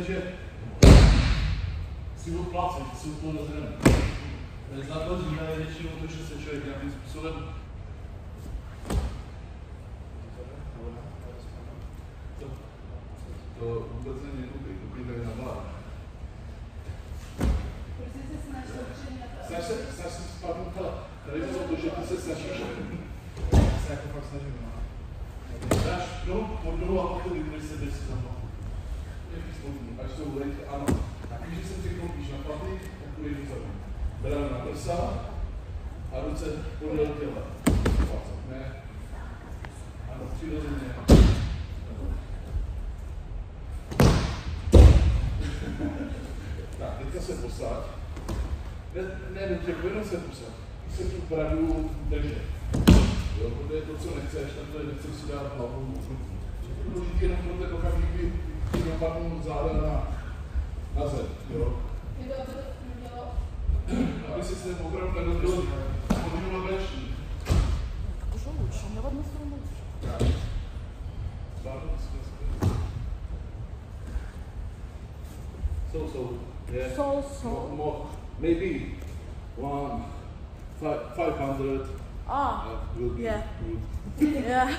že si odplácet, že si u toho dozreme. Základ říká je většinou to, že se člověk nějakým způsobem to vůbec není koupit, koupit tady na bar. Prostě se snažil předmět. Snaž se spadnout, ale tady bylo to, že ty se snažíš. Se jako fakt snažím, no. Dáš nohu pod nohu a pak to vydrž se bez za nohu. Jaký spodní, až jsou lejky, ano. A když se přikoupíš na paty, tak půjdeš dozadu. Bereme na prsa a ruce podél těla. Ne. Ano, přirozeně. Tak, teďka se posaď. Ne do těku, jenom se posaď. Se tu bradu drže. Jo, protože to, co nechceš, tak to nechceš si dát hlavu. Je to důležité jenom pro ten okamžik, kdy ti dopadnou záda na zem. Jo. Je to, aby to nemělo. Aby si se opravdu nedozvěděl, podívala vleční. Už ho lучше, mě vadno se tomu lучше. Tak. Pardon, So, yeah. More, maybe 500 Ah, will be yeah. good. Yeah.